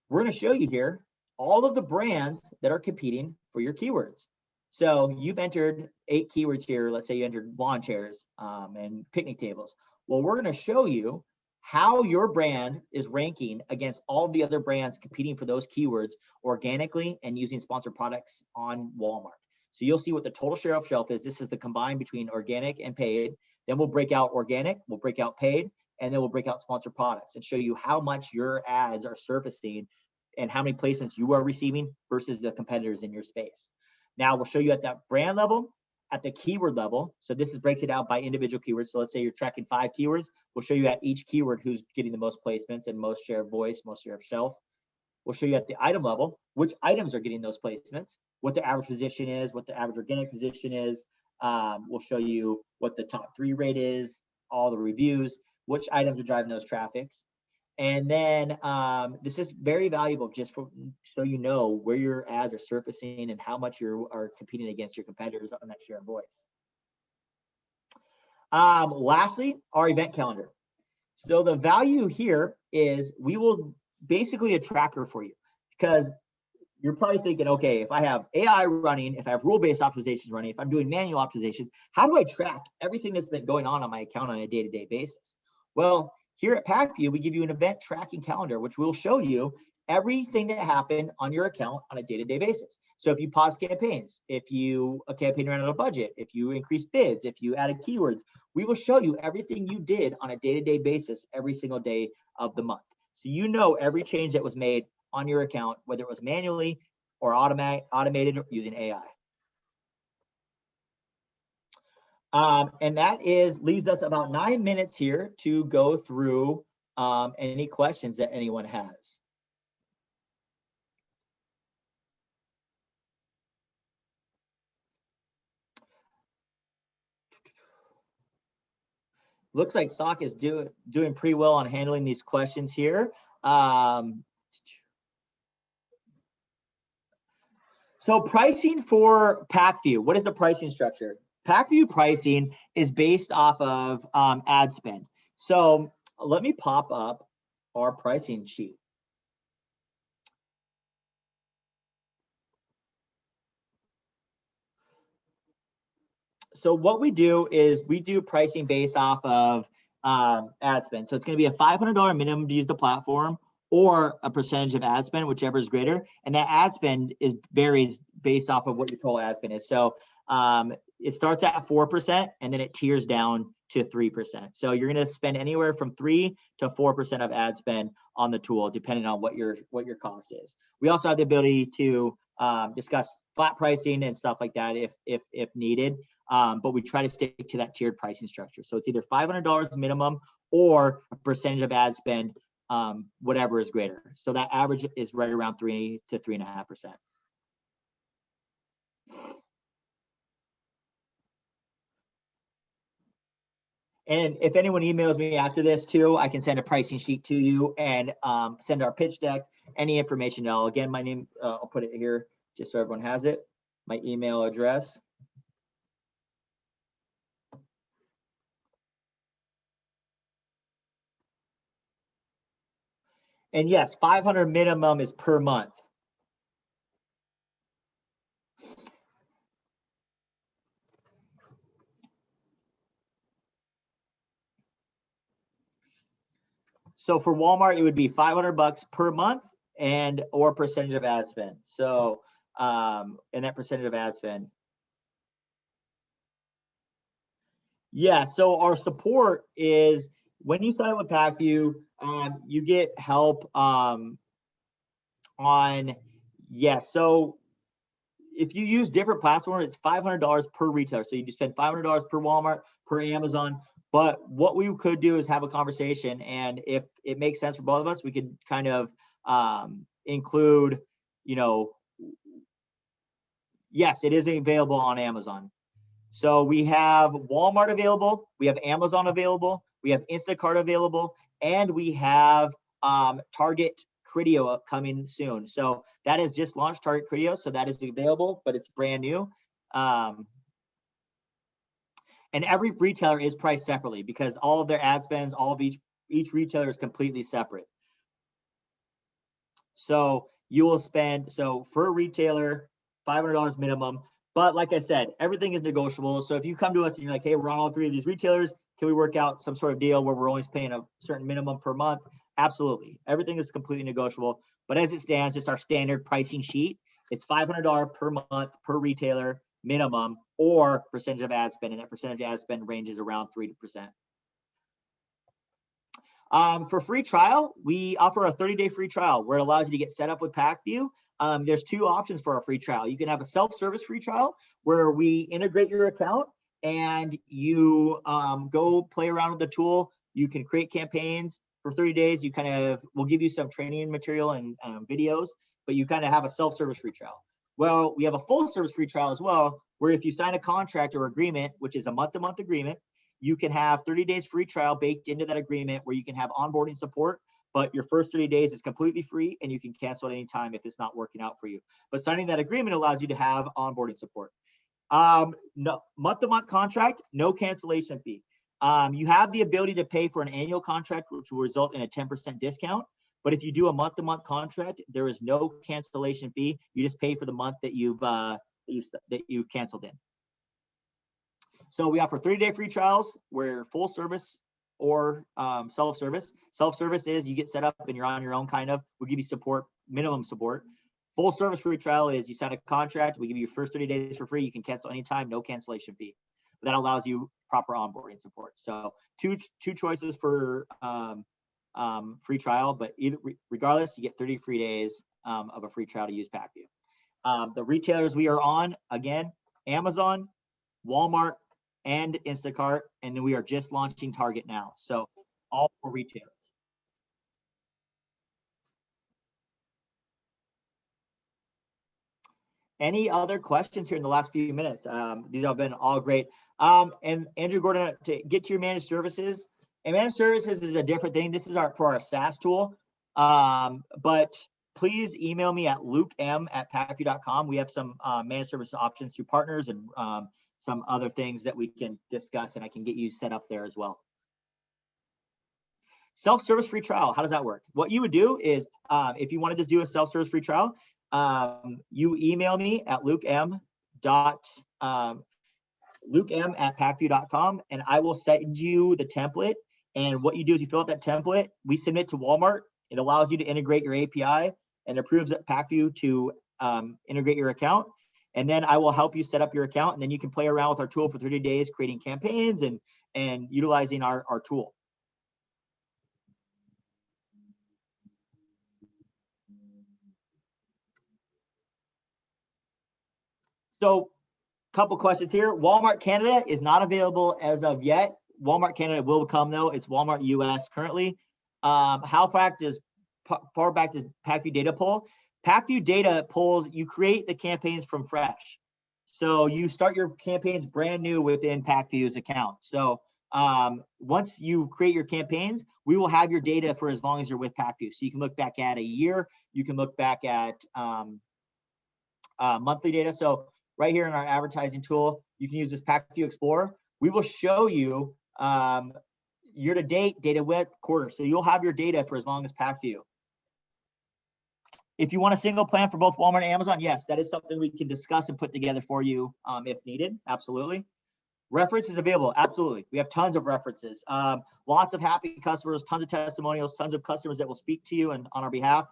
We're going to show you here all of the brands that are competing for your keywords. So you've entered 8 keywords here. Let's say you entered lawn chairs and picnic tables. Well, we're going to show you how your brand is ranking against all the other brands competing for those keywords organically and using sponsored products on Walmart. So you'll see what the total share of shelf is. This is the combined between organic and paid. Then we'll break out organic, we'll break out paid, and then we'll break out sponsored products and show you how much your ads are surfacing and how many placements you are receiving versus the competitors in your space. Now we'll show you at that brand level, at the keyword level. So this breaks it out by individual keywords. So let's say you're tracking 5 keywords. We'll show you at each keyword who's getting the most placements and most share of voice, most share of shelf. We'll show you at the item level, which items are getting those placements, what the average position is, what the average organic position is. We'll show you what the top 3 rate is, all the reviews, which items are driving those traffics. And then this is very valuable just so you know where your ads are surfacing and how much you are competing against your competitors on that share of voice. Lastly, our event calendar. So the value here is we will basically a tracker for you, because you're probably thinking, okay, if I have AI running, if I have rule-based optimizations running, if I'm doing manual optimizations, how do I track everything that's been going on my account on a day-to-day basis? Well, here at PackView, we give you an event tracking calendar, which will show you everything that happened on your account on a day-to-day basis. So if you pause campaigns, if a campaign ran out of budget, if you increased bids, if you added keywords, we will show you everything you did on a day-to-day basis every single day of the month. So you know every change that was made on your account, whether it was manually or automated using AI. And that leaves us about 9 minutes here to go through any questions that anyone has. Looks like SOC is doing pretty well on handling these questions here. So pricing for PackView, what is the pricing structure? PackView pricing is based off of ad spend. So let me pop up our pricing sheet. So what we do is we do pricing based off of ad spend. So it's going to be a $500 minimum to use the platform, or a percentage of ad spend, whichever is greater. And that ad spend varies based off of what your total ad spend is. So it starts at 4% and then it tiers down to 3%. So you're going to spend anywhere from 3 to 4% of ad spend on the tool, depending on what your cost is. We also have the ability to discuss flat pricing and stuff like that if needed. But we try to stick to that tiered pricing structure. So it's either $500 minimum or a percentage of ad spend, whatever is greater. So that average is right around 3 to 3.5%. And if anyone emails me after this too, I can send a pricing sheet to you and send our pitch deck, any information at all. Again, my name, I'll put it here just so everyone has it, my email address. And yes, 500 minimum is per month. So for Walmart, it would be $500 per month and or percentage of ad spend. So and that percentage of ad spend. Yeah, so our support is when you sign up with PackView, you get help on, yes. So if you use different platforms, it's $500 per retailer. So you just spend $500 per Walmart, per Amazon. But what we could do is have a conversation, and if it makes sense for both of us, we could kind of include, yes, it is available on Amazon. So we have Walmart available, we have Amazon available, we have Instacart available, and we have Target Criteo upcoming soon. So that is just launched, Target Criteo, so that is available, but it's brand new. And every retailer is priced separately because all of their ad spends, all of each retailer is completely separate. So you will spend, so for a retailer, $500 minimum. But like I said, everything is negotiable. So if you come to us and you're like, hey, we're on all 3 of these retailers, can we work out some sort of deal where we're only paying a certain minimum per month? Absolutely. Everything is completely negotiable. But as it stands, just our standard pricing sheet. It's $500 per month per retailer minimum, or percentage of ad spend, and that percentage of ad spend ranges around 3%. For free trial, we offer a 30-day free trial where it allows you to get set up with PackView. There's 2 options for our free trial. You can have a self-service free trial where we integrate your account and you go play around with the tool. You can create campaigns for 30 days. You we'll give you some training material and videos, but you kind of have a self-service free trial. Well, we have a full service free trial as well, where if you sign a contract or agreement, which is a month-to-month agreement, you can have 30 days free trial baked into that agreement where you can have onboarding support, but your first 30 days is completely free and you can cancel at any time if it's not working out for you. But signing that agreement allows you to have onboarding support. No month-to-month contract, no cancellation fee. You have the ability to pay for an annual contract, which will result in a 10% discount. But if you do a month-to-month contract, there is no cancellation fee. You just pay for the month that you've canceled in. So we offer 30-day free trials. We're full service or self-service. Self-service is you get set up and you're on your own kind of. We'll give you support, minimum support. Full service free trial is you sign a contract. We give you your first 30 days for free. You can cancel anytime, no cancellation fee. That allows you proper onboarding support. So two choices for free trial, but regardless, you get 30 free days of a free trial to use PackView. The retailers we are on, again, Amazon, Walmart, and Instacart, and then we are just launching Target now. So all 4 retailers. Any other questions here in the last few minutes? These have been all great. And Andrew Gordon, to get to your managed services, and managed services is a different thing. This is for our SaaS tool. But please email me at lukem@pacview.com. We have some managed service options through partners and some other things that we can discuss, and I can get you set up there as well. Self-service free trial, how does that work? What you would do is, if you wanted to do a self-service free trial, you email me at lukem@pacview.com, and I will send you the template. And what you do is you fill out that template, we submit it to Walmart. It allows you to integrate your API and approves at PacView to integrate your account. And then I will help you set up your account, and then you can play around with our tool for 30 days, creating campaigns and utilizing our tool. So, couple questions here. Walmart Canada is not available as of yet. Walmart Canada will come though. It's Walmart US currently. How far back does PacView data pull? PacView data pulls, you create the campaigns from fresh. So you start your campaigns brand new within PacView's account. So once you create your campaigns, we will have your data for as long as you're with PacView. So you can look back at a year, you can look back at monthly data. So right here in our advertising tool, you can use this PacView Explorer. We will show you year to date, data with quarter. So you'll have your data for as long as PacView. If you want a single plan for both Walmart and Amazon, yes, that is something we can discuss and put together for you if needed. Absolutely. References available. Absolutely. We have tons of references. Lots of happy customers, tons of testimonials, tons of customers that will speak to you and on our behalf.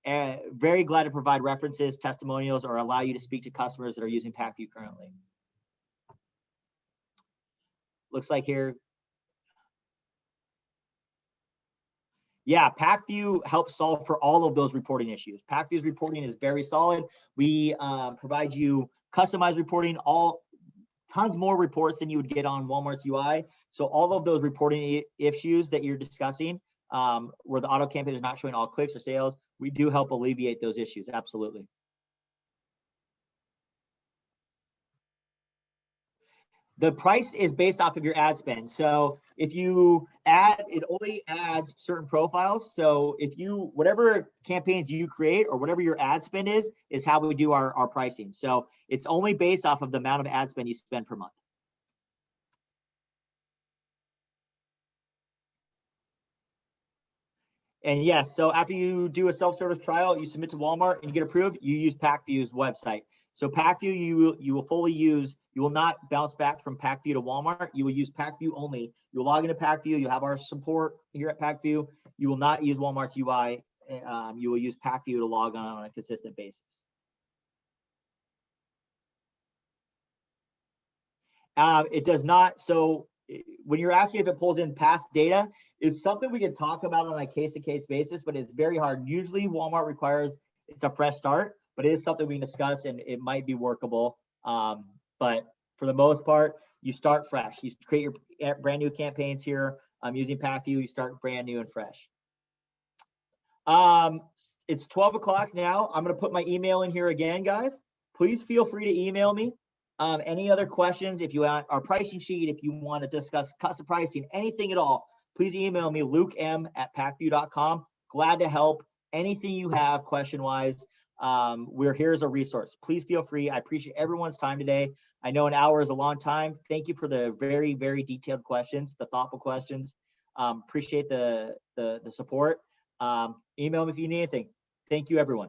And very glad to provide references, testimonials, or allow you to speak to customers that are using PacView currently. Looks like here. Yeah, PacView helps solve for all of those reporting issues. PacView's reporting is very solid. We provide you customized reporting, tons more reports than you would get on Walmart's UI. So all of those reporting issues that you're discussing, where the auto campaign is not showing all clicks or sales, we do help alleviate those issues. Absolutely. The price is based off of your ad spend. So if you add, it only adds certain profiles. So if whatever campaigns you create or whatever your ad spend is how we do our pricing. So it's only based off of the amount of ad spend you spend per month. And yes, so after you do a self-service trial, you submit to Walmart and you get approved, you use PacView's website. So PacView, you will fully use, you will not bounce back from PacView to Walmart. You will use PacView only. You will log into PacView. You have our support here at PacView. You will not use Walmart's UI. You will use PacView to log on a consistent basis. It does not. So when you're asking if it pulls in past data, it's something we can talk about on a case-to-case basis, but it's very hard. Usually Walmart requires it's a fresh start, but it is something we can discuss and it might be workable. But for the most part, you start fresh. You create your brand new campaigns here. I'm using PacView. You start brand new and fresh. It's 12 o'clock now. I'm going to put my email in here again, guys. Please feel free to email me. Any other questions? If you want our pricing sheet, if you want to discuss custom pricing, anything at all, please email me, lukem@pacview.com. Glad to help. Anything you have question-wise, we're here as a resource. Please feel free. I appreciate everyone's time today. I know an hour is a long time. Thank you for the very, very detailed questions, the thoughtful questions. Appreciate the support. Email me if you need anything. Thank you, everyone.